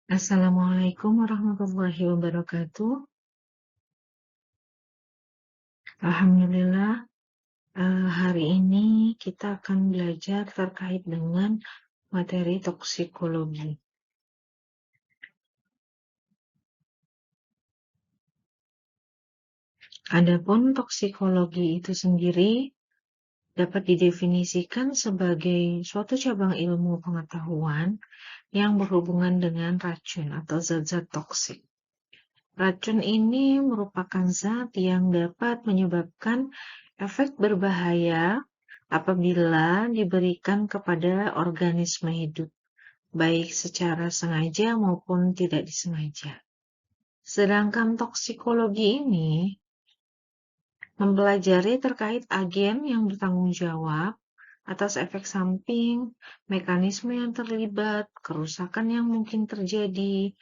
Assalamualaikum warahmatullahi wabarakatuh. Alhamdulillah, hari ini kita akan belajar terkait dengan materi toksikologi. Adapun toksikologi itu sendiri dapat didefinisikan sebagai suatu cabang ilmu pengetahuan yang berhubungan dengan racun atau zat-zat toksik. Racun ini merupakan zat yang dapat menyebabkan efek berbahaya apabila diberikan kepada organisme hidup, baik secara sengaja maupun tidak disengaja. Sedangkan toksikologi ini mempelajari terkait agen yang bertanggung jawab atas efek samping, mekanisme yang terlibat, kerusakan yang mungkin terjadi,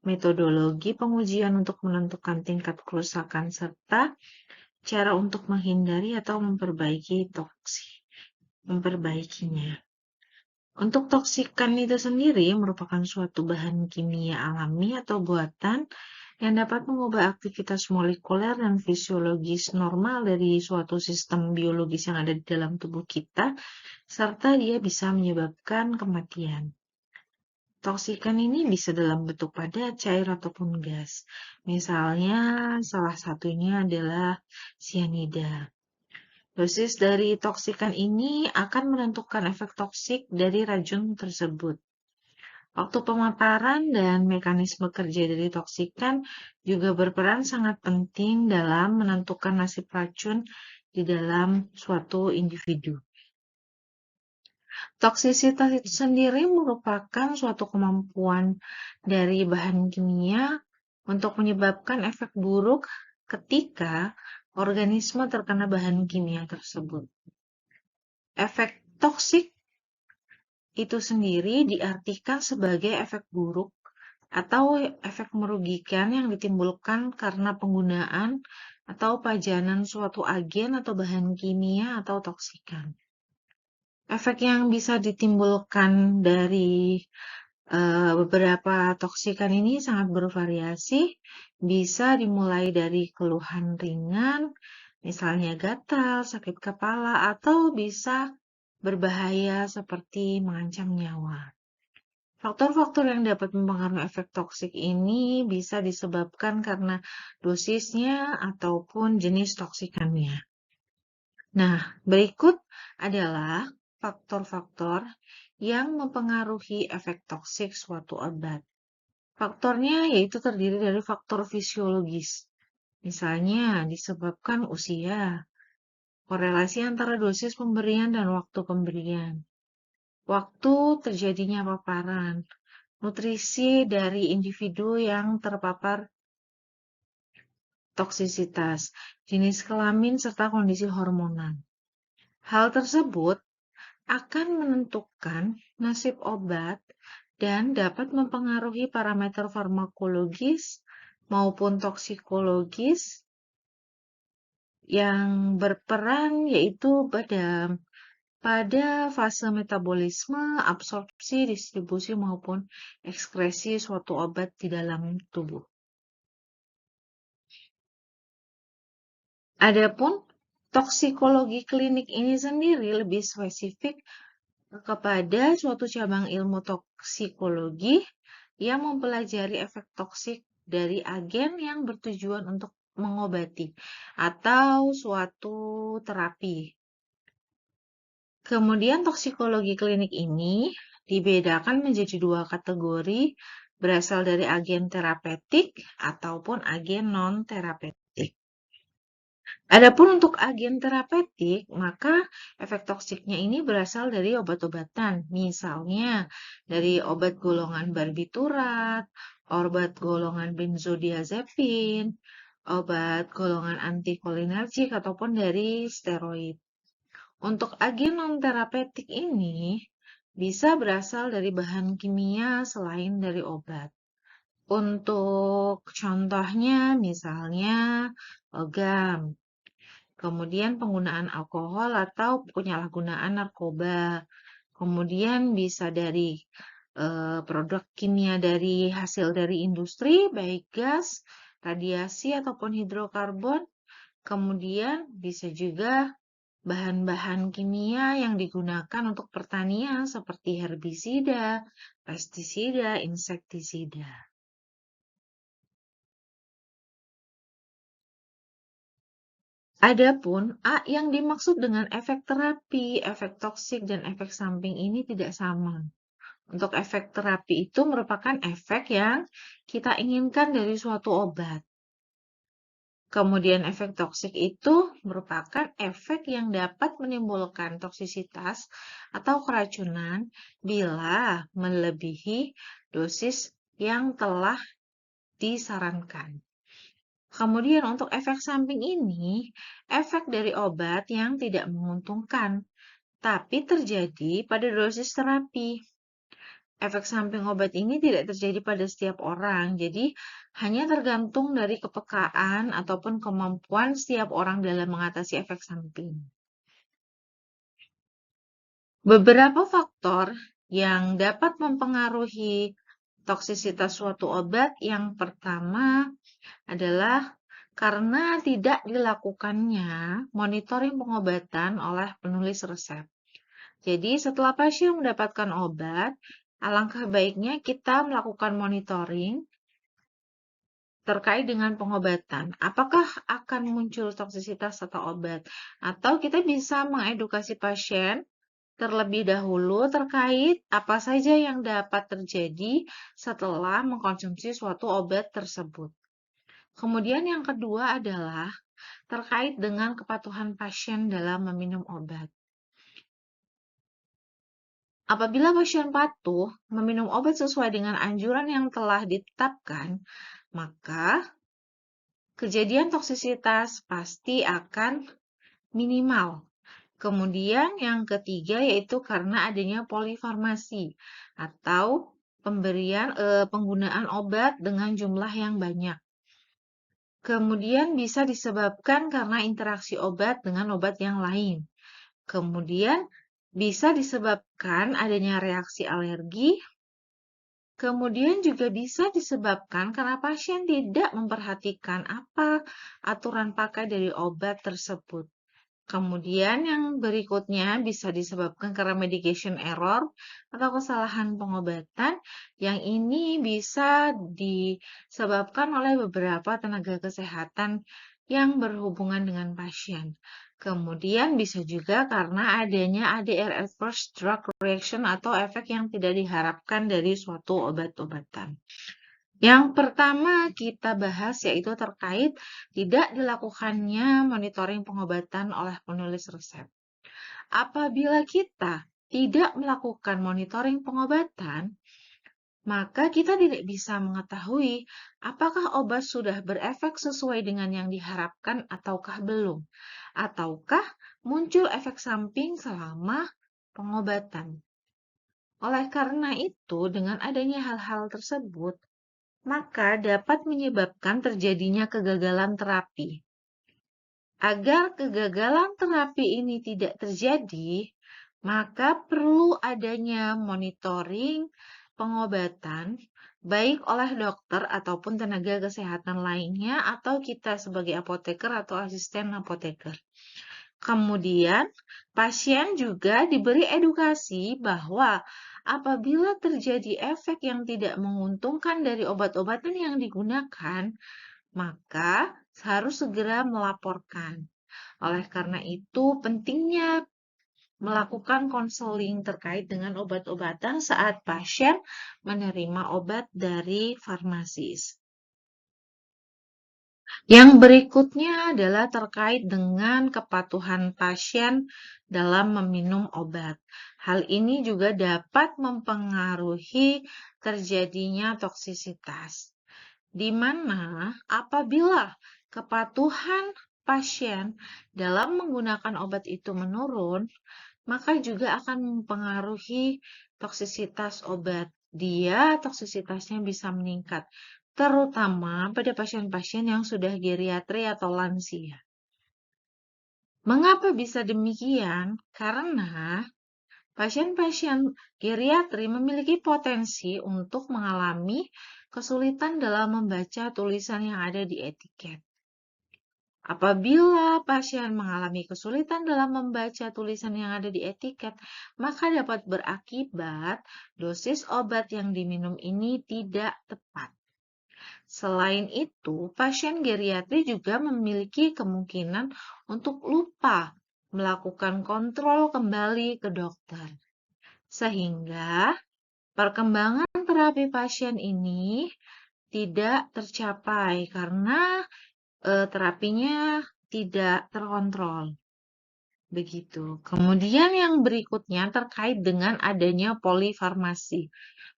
metodologi pengujian untuk menentukan tingkat kerusakan, serta cara untuk menghindari atau memperbaikinya. Untuk toksikan itu sendiri merupakan suatu bahan kimia alami atau buatan yang dapat mengubah aktivitas molekuler dan fisiologis normal dari suatu sistem biologis yang ada di dalam tubuh kita, serta dia bisa menyebabkan kematian. Toksikan ini bisa dalam bentuk padat, cair, ataupun gas. Misalnya, salah satunya adalah sianida. Dosis dari toksikan ini akan menentukan efek toksik dari racun tersebut. Waktu pemaparan dan mekanisme kerja dari toksikan juga berperan sangat penting dalam menentukan nasib racun di dalam suatu individu. Toksisitas itu sendiri merupakan suatu kemampuan dari bahan kimia untuk menyebabkan efek buruk ketika organisme terkena bahan kimia tersebut. Efek toksik itu sendiri diartikan sebagai efek buruk atau efek merugikan yang ditimbulkan karena penggunaan atau pajanan suatu agen atau bahan kimia atau toksikan. Efek yang bisa ditimbulkan dari beberapa toksikan ini sangat bervariasi, bisa dimulai dari keluhan ringan, misalnya gatal, sakit kepala, atau bisa berbahaya seperti mengancam nyawa. Faktor-faktor yang dapat mempengaruhi efek toksik ini bisa disebabkan karena dosisnya ataupun jenis toksikannya. Nah, berikut adalah faktor-faktor yang mempengaruhi efek toksik suatu obat. Faktornya yaitu terdiri dari faktor fisiologis, misalnya disebabkan usia, korelasi antara dosis pemberian dan waktu pemberian, waktu terjadinya paparan, nutrisi dari individu yang terpapar toksisitas, jenis kelamin, serta kondisi hormonal. Hal tersebut akan menentukan nasib obat dan dapat mempengaruhi parameter farmakologis maupun toksikologis yang berperan yaitu pada fase metabolisme, absorpsi, distribusi maupun ekskresi suatu obat di dalam tubuh. Adapun toksikologi klinik ini sendiri lebih spesifik kepada suatu cabang ilmu toksikologi yang mempelajari efek toksik dari agen yang bertujuan untuk mengobati atau suatu terapi. Kemudian toksikologi klinik ini dibedakan menjadi dua kategori berasal dari agen terapeutik ataupun agen non-terapeutik. Adapun untuk agen terapeutik, maka efek toksiknya ini berasal dari obat-obatan, misalnya dari obat golongan barbiturat, obat golongan benzodiazepin, obat golongan antikolinergik, ataupun dari steroid. Untuk agen non-terapeutik ini bisa berasal dari bahan kimia selain dari obat. Untuk contohnya, misalnya logam, kemudian penggunaan alkohol atau penyalahgunaan narkoba, kemudian bisa dari produk kimia dari hasil dari industri, baik gas, radiasi, ataupun hidrokarbon. Kemudian bisa juga bahan-bahan kimia yang digunakan untuk pertanian seperti herbisida, pestisida, insektisida. Adapun yang dimaksud dengan efek terapi, efek toksik, dan efek samping ini tidak sama. Untuk efek terapi itu merupakan efek yang kita inginkan dari suatu obat. Kemudian efek toksik itu merupakan efek yang dapat menimbulkan toksisitas atau keracunan bila melebihi dosis yang telah disarankan. Kemudian untuk efek samping ini, efek dari obat yang tidak menguntungkan, tapi terjadi pada dosis terapi. Efek samping obat ini tidak terjadi pada setiap orang, jadi hanya tergantung dari kepekaan ataupun kemampuan setiap orang dalam mengatasi efek samping. Beberapa faktor yang dapat mempengaruhi toksisitas suatu obat, yang pertama adalah karena tidak dilakukannya monitoring pengobatan oleh penulis resep. Jadi setelah pasien mendapatkan obat, alangkah baiknya kita melakukan monitoring terkait dengan pengobatan. Apakah akan muncul toksisitas atau obat? Atau kita bisa mengedukasi pasien terlebih dahulu terkait apa saja yang dapat terjadi setelah mengkonsumsi suatu obat tersebut. Kemudian yang kedua adalah terkait dengan kepatuhan pasien dalam meminum obat. Apabila pasien patuh meminum obat sesuai dengan anjuran yang telah ditetapkan, maka kejadian toksisitas pasti akan minimal. Kemudian yang ketiga yaitu karena adanya polifarmasi atau penggunaan obat dengan jumlah yang banyak. Kemudian bisa disebabkan karena interaksi obat dengan obat yang lain. Kemudian bisa disebabkan adanya reaksi alergi. Kemudian juga bisa disebabkan karena pasien tidak memperhatikan apa aturan pakai dari obat tersebut. Kemudian yang berikutnya bisa disebabkan karena medication error atau kesalahan pengobatan, yang ini bisa disebabkan oleh beberapa tenaga kesehatan yang berhubungan dengan pasien. Kemudian bisa juga karena adanya ADR adverse drug reaction atau efek yang tidak diharapkan dari suatu obat-obatan. Yang pertama kita bahas yaitu terkait tidak dilakukannya monitoring pengobatan oleh penulis resep. Apabila kita tidak melakukan monitoring pengobatan, maka kita tidak bisa mengetahui apakah obat sudah berefek sesuai dengan yang diharapkan ataukah belum, ataukah muncul efek samping selama pengobatan. Oleh karena itu, dengan adanya hal-hal tersebut, maka dapat menyebabkan terjadinya kegagalan terapi. Agar kegagalan terapi ini tidak terjadi, maka perlu adanya monitoring pengobatan baik oleh dokter ataupun tenaga kesehatan lainnya atau kita sebagai apoteker atau asisten apoteker. Kemudian, pasien juga diberi edukasi bahwa apabila terjadi efek yang tidak menguntungkan dari obat-obatan yang digunakan, maka harus segera melaporkan. Oleh karena itu, pentingnya melakukan konseling terkait dengan obat-obatan saat pasien menerima obat dari farmasis. Yang berikutnya adalah terkait dengan kepatuhan pasien dalam meminum obat. Hal ini juga dapat mempengaruhi terjadinya toksisitas, di mana apabila kepatuhan pasien dalam menggunakan obat itu menurun, maka juga akan mempengaruhi toksisitas obat. Toksisitasnya bisa meningkat, terutama pada pasien-pasien yang sudah geriatri atau lansia. Mengapa bisa demikian? Karena Pasien-pasien geriatri memiliki potensi untuk mengalami kesulitan dalam membaca tulisan yang ada di etiket. Apabila pasien mengalami kesulitan dalam membaca tulisan yang ada di etiket, maka dapat berakibat dosis obat yang diminum ini tidak tepat. Selain itu, pasien geriatri juga memiliki kemungkinan untuk lupa melakukan kontrol kembali ke dokter. Sehingga perkembangan terapi pasien ini tidak tercapai karena terapinya tidak terkontrol. Begitu. Kemudian yang berikutnya terkait dengan adanya polifarmasi.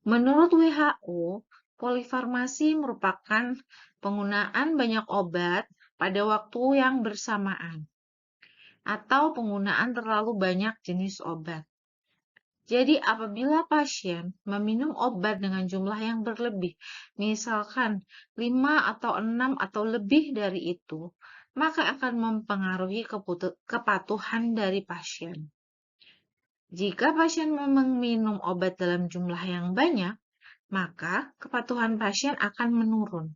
Menurut WHO, polifarmasi merupakan penggunaan banyak obat pada waktu yang bersamaan atau penggunaan terlalu banyak jenis obat. Jadi apabila pasien meminum obat dengan jumlah yang berlebih, misalkan 5 atau 6 atau lebih dari itu, maka akan mempengaruhi kepatuhan dari pasien. Jika pasien meminum obat dalam jumlah yang banyak, maka kepatuhan pasien akan menurun.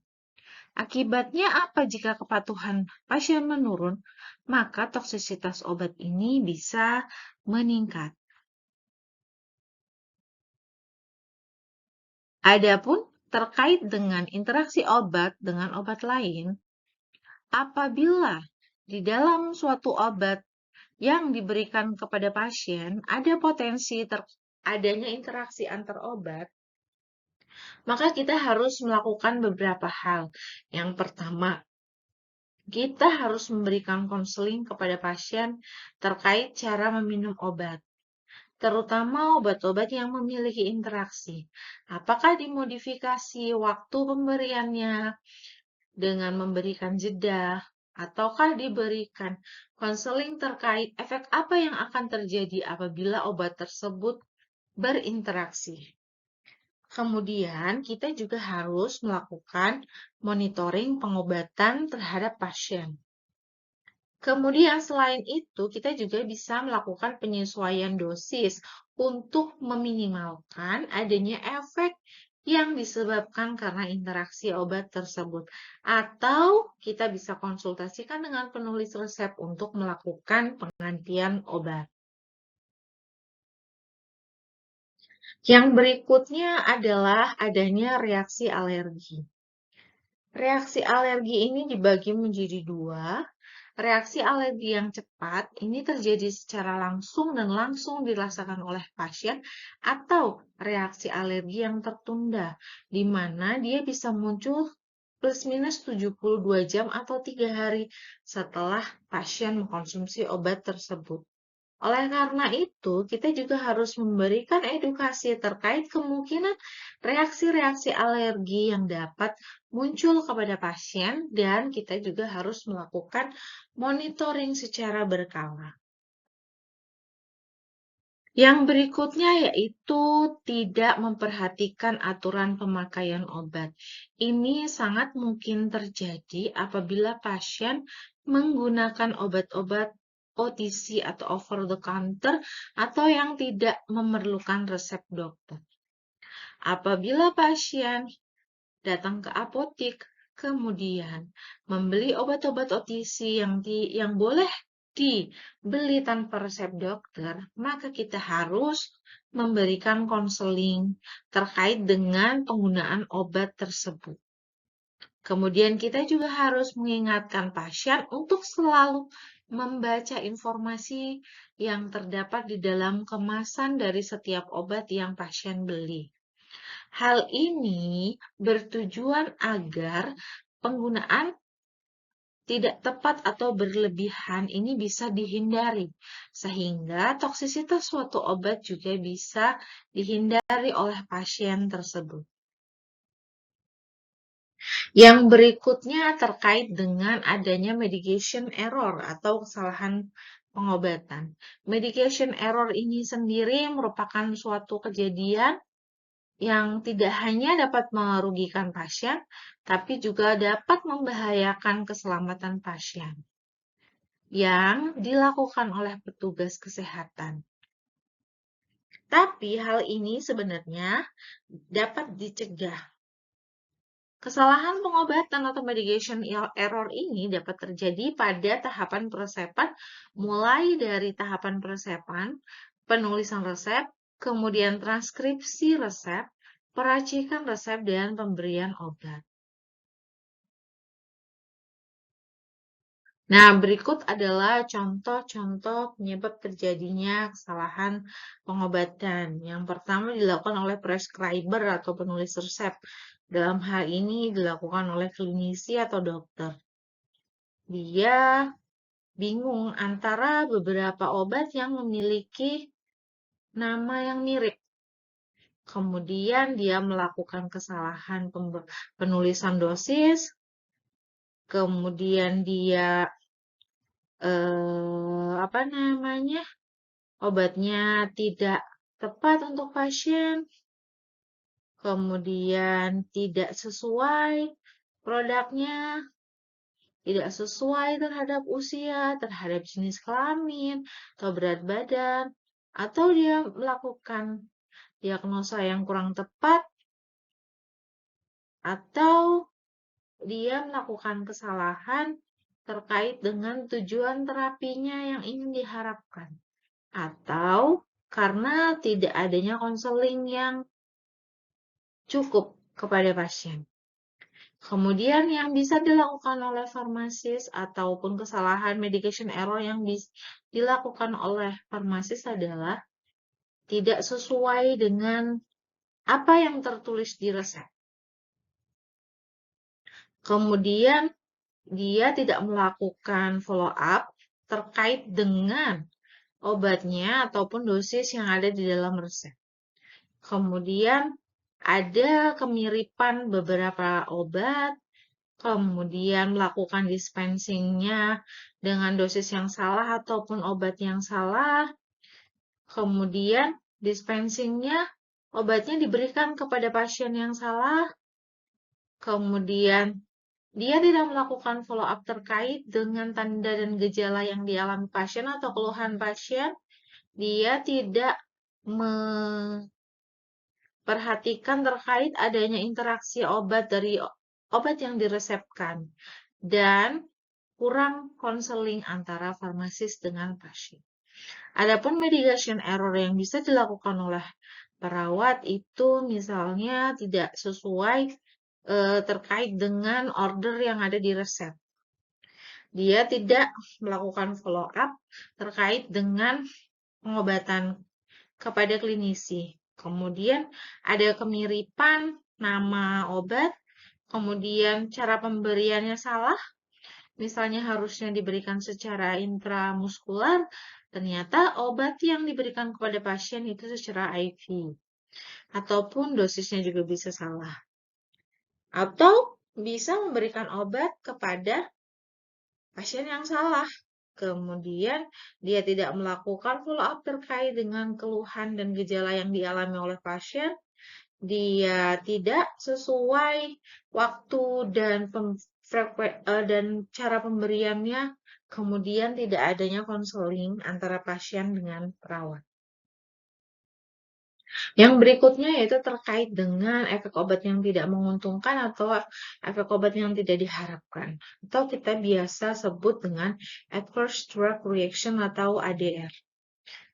Akibatnya apa jika kepatuhan pasien menurun? Maka toksisitas obat ini bisa meningkat. Adapun terkait dengan interaksi obat dengan obat lain, apabila di dalam suatu obat yang diberikan kepada pasien ada potensi adanya interaksi antar obat, maka kita harus melakukan beberapa hal. Yang pertama, kita harus memberikan konseling kepada pasien terkait cara meminum obat, terutama obat-obat yang memiliki interaksi. Apakah dimodifikasi waktu pemberiannya dengan memberikan jeda, ataukah diberikan konseling terkait efek apa yang akan terjadi apabila obat tersebut berinteraksi. Kemudian, kita juga harus melakukan monitoring pengobatan terhadap pasien. Kemudian, selain itu, kita juga bisa melakukan penyesuaian dosis untuk meminimalkan adanya efek yang disebabkan karena interaksi obat tersebut. Atau kita bisa konsultasikan dengan penulis resep untuk melakukan penggantian obat. Yang berikutnya adalah adanya reaksi alergi. Reaksi alergi ini dibagi menjadi dua. Reaksi alergi yang cepat ini terjadi secara langsung dan langsung dirasakan oleh pasien, atau reaksi alergi yang tertunda, di mana dia bisa muncul plus minus 72 jam atau 3 hari setelah pasien mengkonsumsi obat tersebut. Oleh karena itu, kita juga harus memberikan edukasi terkait kemungkinan reaksi-reaksi alergi yang dapat muncul kepada pasien, dan kita juga harus melakukan monitoring secara berkala. Yang berikutnya yaitu tidak memperhatikan aturan pemakaian obat. Ini sangat mungkin terjadi apabila pasien menggunakan obat-obat OTC atau over the counter atau yang tidak memerlukan resep dokter. Apabila pasien datang ke apotik, kemudian membeli obat-obat OTC yang boleh dibeli tanpa resep dokter, maka kita harus memberikan konseling terkait dengan penggunaan obat tersebut. Kemudian kita juga harus mengingatkan pasien untuk selalu membaca informasi yang terdapat di dalam kemasan dari setiap obat yang pasien beli. Hal ini bertujuan agar penggunaan tidak tepat atau berlebihan ini bisa dihindari, sehingga toksisitas suatu obat juga bisa dihindari oleh pasien tersebut. Yang berikutnya terkait dengan adanya medication error atau kesalahan pengobatan. Medication error ini sendiri merupakan suatu kejadian yang tidak hanya dapat merugikan pasien, tapi juga dapat membahayakan keselamatan pasien yang dilakukan oleh petugas kesehatan. Tapi hal ini sebenarnya dapat dicegah. Kesalahan pengobatan atau medication error ini dapat terjadi pada tahapan peresepan, mulai dari tahapan peresepan, penulisan resep, kemudian transkripsi resep, peracikan resep, dan pemberian obat. Nah, berikut adalah contoh-contoh penyebab terjadinya kesalahan pengobatan. Yang pertama dilakukan oleh prescriber atau penulis resep. Dalam hal ini dilakukan oleh klinisi atau dokter. Dia bingung antara beberapa obat yang memiliki nama yang mirip. Kemudian dia melakukan kesalahan penulisan dosis. Kemudian dia obatnya tidak tepat untuk pasien, kemudian tidak sesuai produknya, tidak sesuai terhadap usia, terhadap jenis kelamin, atau berat badan, atau dia melakukan diagnosa yang kurang tepat, atau dia melakukan kesalahan terkait dengan tujuan terapinya yang ingin diharapkan, atau karena tidak adanya konseling yang cukup kepada pasien. Kemudian yang bisa dilakukan oleh farmasis ataupun kesalahan medication error yang dilakukan oleh farmasis adalah tidak sesuai dengan apa yang tertulis di resep. Kemudian dia tidak melakukan follow up terkait dengan obatnya ataupun dosis yang ada di dalam resep. Kemudian ada kemiripan beberapa obat, kemudian melakukan dispensingnya dengan dosis yang salah ataupun obat yang salah, kemudian dispensingnya obatnya diberikan kepada pasien yang salah, kemudian dia tidak melakukan follow up terkait dengan tanda dan gejala yang dialami pasien atau keluhan pasien, dia tidak perhatikan terkait adanya interaksi obat dari obat yang diresepkan, dan kurang konseling antara farmasis dengan pasien. Adapun medication error yang bisa dilakukan oleh perawat itu misalnya tidak sesuai terkait dengan order yang ada di resep. Dia tidak melakukan follow up terkait dengan pengobatan kepada klinisi. Kemudian ada kemiripan nama obat, kemudian cara pemberiannya salah, misalnya harusnya diberikan secara intramuskular, ternyata obat yang diberikan kepada pasien itu secara IV, ataupun dosisnya juga bisa salah. Atau bisa memberikan obat kepada pasien yang salah. Kemudian dia tidak melakukan follow up terkait dengan keluhan dan gejala yang dialami oleh pasien. Dia tidak sesuai waktu dan cara pemberiannya. Kemudian tidak adanya konseling antara pasien dengan perawat. Yang berikutnya yaitu terkait dengan efek obat yang tidak menguntungkan atau efek obat yang tidak diharapkan, atau kita biasa sebut dengan adverse drug reaction atau ADR.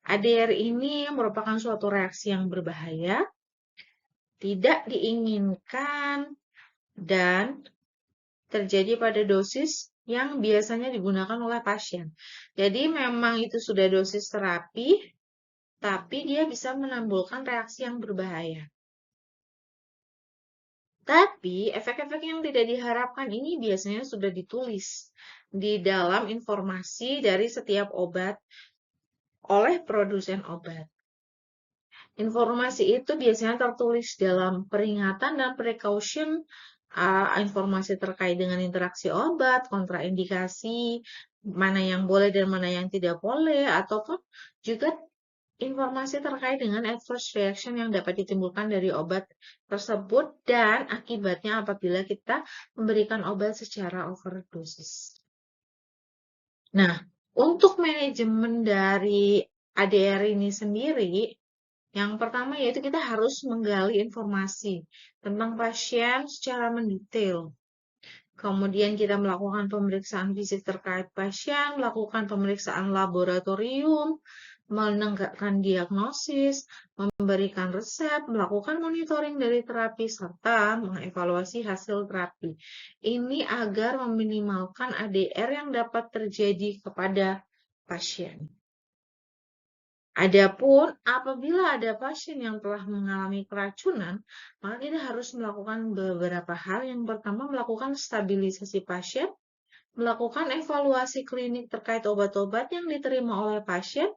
ADR ini merupakan suatu reaksi yang berbahaya, tidak diinginkan, dan terjadi pada dosis yang biasanya digunakan oleh pasien. Jadi memang itu sudah dosis terapi, tapi dia bisa menimbulkan reaksi yang berbahaya. Tapi efek-efek yang tidak diharapkan ini biasanya sudah ditulis di dalam informasi dari setiap obat oleh produsen obat. Informasi itu biasanya tertulis dalam peringatan dan precaution, informasi terkait dengan interaksi obat, kontraindikasi, mana yang boleh dan mana yang tidak boleh, ataupun juga informasi terkait dengan adverse reaction yang dapat ditimbulkan dari obat tersebut dan akibatnya apabila kita memberikan obat secara overdosis. Nah, untuk manajemen dari ADR ini sendiri, Yang pertama yaitu kita harus menggali informasi tentang pasien secara mendetail. Kemudian kita melakukan pemeriksaan fisik terkait pasien, melakukan pemeriksaan laboratorium, menegakkan diagnosis, memberikan resep, melakukan monitoring dari terapi, serta mengevaluasi hasil terapi. Ini agar meminimalkan ADR yang dapat terjadi kepada pasien. Adapun apabila ada pasien yang telah mengalami keracunan, maka kita harus melakukan beberapa hal. Yang pertama, melakukan stabilisasi pasien, melakukan evaluasi klinik terkait obat-obat yang diterima oleh pasien,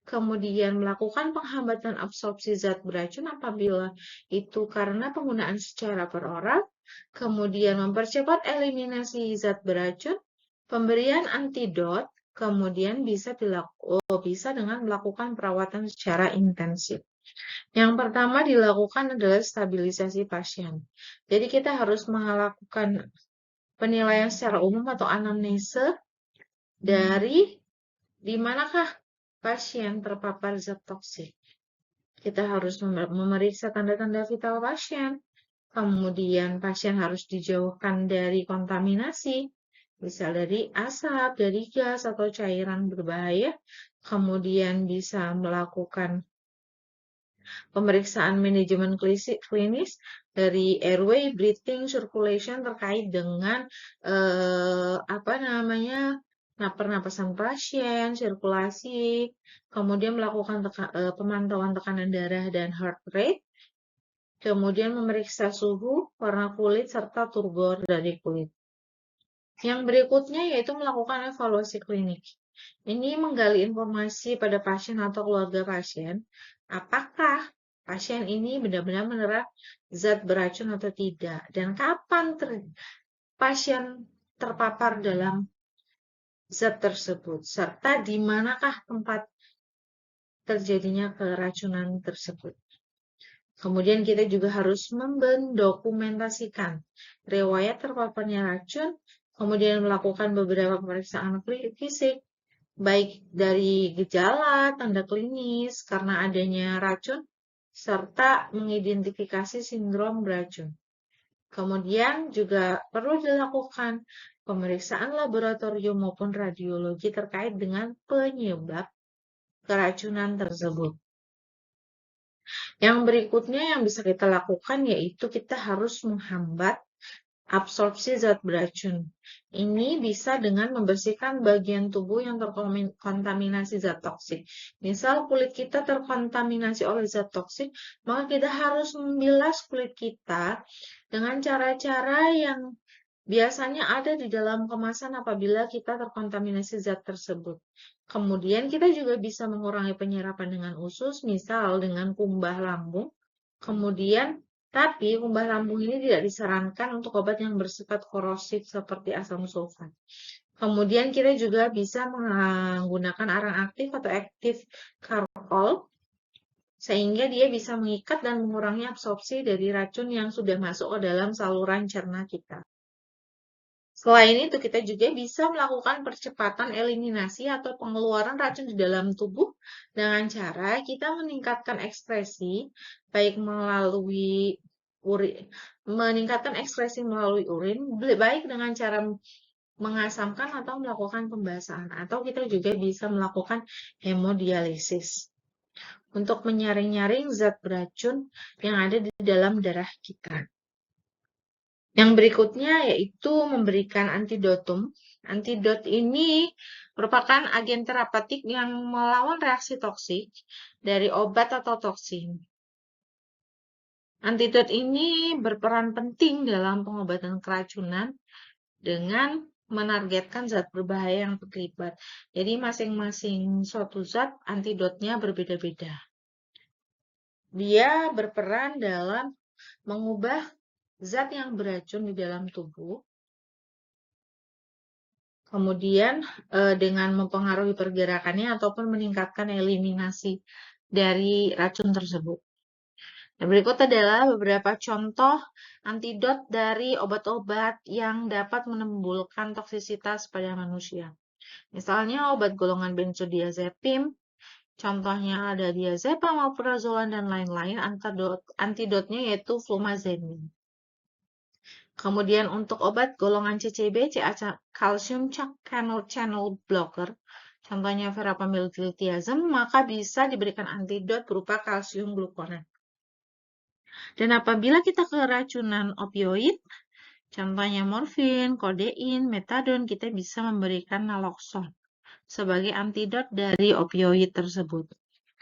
kemudian melakukan penghambatan absorpsi zat beracun apabila itu karena penggunaan secara peroral, kemudian mempercepat eliminasi zat beracun, pemberian antidot, kemudian bisa dengan melakukan perawatan secara intensif. Yang pertama dilakukan adalah stabilisasi pasien. Jadi kita harus melakukan penilaian secara umum atau anamnese dari di manakah pasien terpapar zat toksik. Kita harus memeriksa tanda-tanda vital pasien. Kemudian pasien harus dijauhkan dari kontaminasi, misal dari asap, dari gas atau cairan berbahaya. Kemudian bisa melakukan pemeriksaan manajemen klinis dari airway, breathing, circulation terkait dengan pernapasan pasien, sirkulasi, kemudian melakukan pemantauan tekanan darah dan heart rate, kemudian memeriksa suhu, warna kulit, serta turgor dari kulit. Yang berikutnya yaitu melakukan evaluasi klinik. Ini menggali informasi pada pasien atau keluarga pasien, apakah pasien ini benar-benar menerap zat beracun atau tidak, dan kapan pasien terpapar dalam zat tersebut, serta di manakah tempat terjadinya keracunan tersebut. Kemudian kita juga harus mendokumentasikan riwayat terpaparnya racun, kemudian melakukan beberapa pemeriksaan fisik, baik dari gejala, tanda klinis karena adanya racun, serta mengidentifikasi sindrom beracun. Kemudian juga perlu dilakukan pemeriksaan laboratorium maupun radiologi terkait dengan penyebab keracunan tersebut. Yang berikutnya yang bisa kita lakukan yaitu kita harus menghambat absorpsi zat beracun. Ini bisa dengan membersihkan bagian tubuh yang terkontaminasi zat toksik. Misal kulit kita terkontaminasi oleh zat toksik, maka kita harus membilas kulit kita dengan cara-cara yang biasanya ada di dalam kemasan apabila kita terkontaminasi zat tersebut. Kemudian kita juga bisa mengurangi penyerapan dengan usus, misal dengan kumbah lambung. Kemudian tapi kumbah lambung ini tidak disarankan untuk obat yang bersifat korosif seperti asam sulfat. Kemudian kita juga bisa menggunakan arang aktif atau aktif karkol sehingga dia bisa mengikat dan mengurangi absorpsi dari racun yang sudah masuk ke dalam saluran cerna kita. Selain itu, kita juga bisa melakukan percepatan eliminasi atau pengeluaran racun di dalam tubuh dengan cara kita meningkatkan ekspresi, baik melalui urin, baik dengan cara mengasamkan atau melakukan pembasahan, atau kita juga bisa melakukan hemodialisis untuk menyaring-nyaring zat beracun yang ada di dalam darah kita. Yang berikutnya yaitu memberikan antidotum. Antidot ini merupakan agen terapeutik yang melawan reaksi toksik dari obat atau toksin. Antidot ini berperan penting dalam pengobatan keracunan dengan menargetkan zat berbahaya yang terlibat. Jadi masing-masing suatu zat antidotnya berbeda-beda. Dia berperan dalam mengubah zat yang beracun di dalam tubuh, kemudian dengan mempengaruhi pergerakannya ataupun meningkatkan eliminasi dari racun tersebut. Nah, berikut adalah beberapa contoh antidot dari obat-obat yang dapat menimbulkan toksisitas pada manusia. Misalnya obat golongan benzodiazepin Contohnya ada diazepam, alprazolam, dan lain-lain. Antidotnya yaitu flumazenil. Kemudian untuk obat golongan CCB, calcium channel blocker, contohnya verapamil diltiazem, maka bisa diberikan antidot berupa kalsium glukonat. Dan apabila kita keracunan opioid, contohnya morfin, kodein, metadon, kita bisa memberikan naloxone sebagai antidot dari opioid tersebut.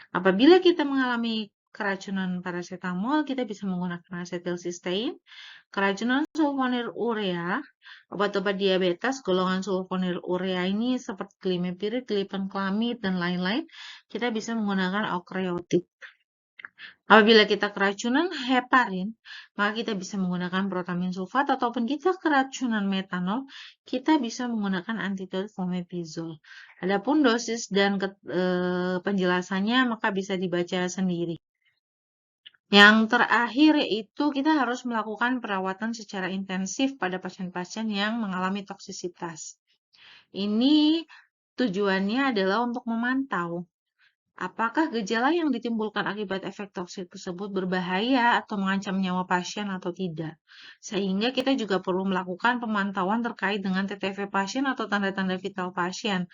Apabila kita mengalami keracunan paracetamol, kita bisa menggunakan asetilsistein. Keracunan sulfonilurea, obat-obat diabetes golongan sulfonilurea ini seperti glimepiride, glibenclamide, dan lain-lain, kita bisa menggunakan okreotid. Apabila kita keracunan heparin, maka kita bisa menggunakan protamin sulfat, ataupun kita keracunan metanol, kita bisa menggunakan antidot fomepizol. Adapun dosis dan penjelasannya maka bisa dibaca sendiri. Yang terakhir yaitu kita harus melakukan perawatan secara intensif pada pasien-pasien yang mengalami toksisitas. Ini tujuannya adalah untuk memantau apakah gejala yang ditimbulkan akibat efek toksik tersebut berbahaya atau mengancam nyawa pasien atau tidak. Sehingga kita juga perlu melakukan pemantauan terkait dengan TTV pasien atau tanda-tanda vital pasien.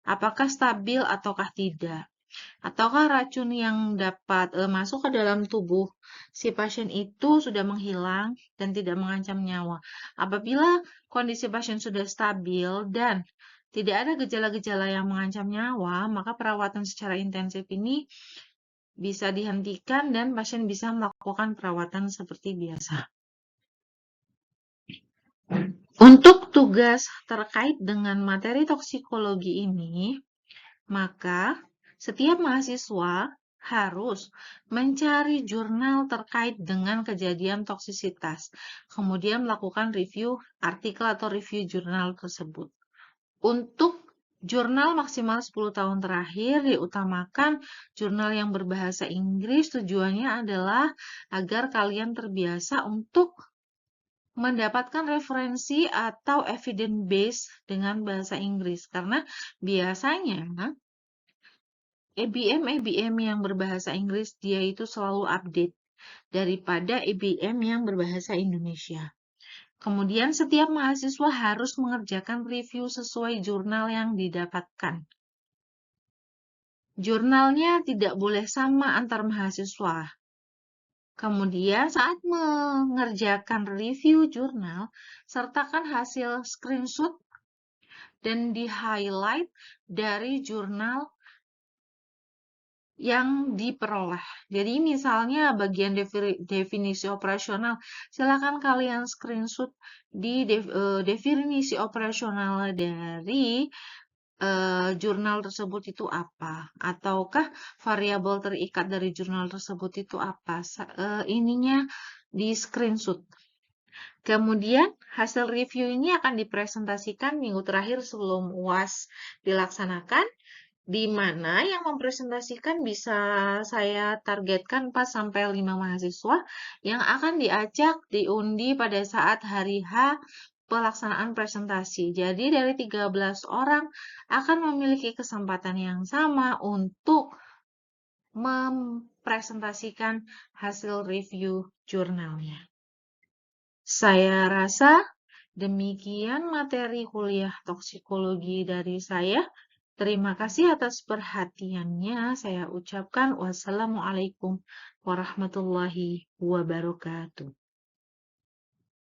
Apakah stabil ataukah tidak. Ataukah racun yang dapat masuk ke dalam tubuh si pasien itu sudah menghilang dan tidak mengancam nyawa. Apabila kondisi pasien sudah stabil dan tidak ada gejala-gejala yang mengancam nyawa, maka perawatan secara intensif ini bisa dihentikan dan pasien bisa melakukan perawatan seperti biasa. Untuk tugas terkait dengan materi toksikologi ini, maka setiap mahasiswa harus mencari jurnal terkait dengan kejadian toksisitas, kemudian melakukan review artikel atau review jurnal tersebut. Untuk jurnal maksimal 10 tahun terakhir diutamakan jurnal yang berbahasa Inggris. Tujuannya adalah agar kalian terbiasa untuk mendapatkan referensi atau evidence base dengan bahasa Inggris. Karena biasanya EBM yang berbahasa Inggris dia itu selalu update daripada EBM yang berbahasa Indonesia. Kemudian setiap mahasiswa harus mengerjakan review sesuai jurnal yang didapatkan. Jurnalnya tidak boleh sama antar mahasiswa. Kemudian saat mengerjakan review jurnal, sertakan hasil screenshot dan di-highlight dari jurnal yang diperoleh. Jadi misalnya bagian definisi operasional, silakan kalian screenshot di definisi operasional dari jurnal tersebut itu apa, ataukah variabel terikat dari jurnal tersebut itu apa, ininya di screenshot. Kemudian hasil review ini akan dipresentasikan minggu terakhir sebelum UAS dilaksanakan, di mana yang mempresentasikan bisa saya targetkan 4-5 mahasiswa yang akan diajak diundi pada saat hari H pelaksanaan presentasi. Jadi dari 13 orang akan memiliki kesempatan yang sama untuk mempresentasikan hasil review jurnalnya. Saya rasa demikian materi kuliah toksikologi dari saya. Terima kasih atas perhatiannya. Saya ucapkan wassalamualaikum warahmatullahi wabarakatuh.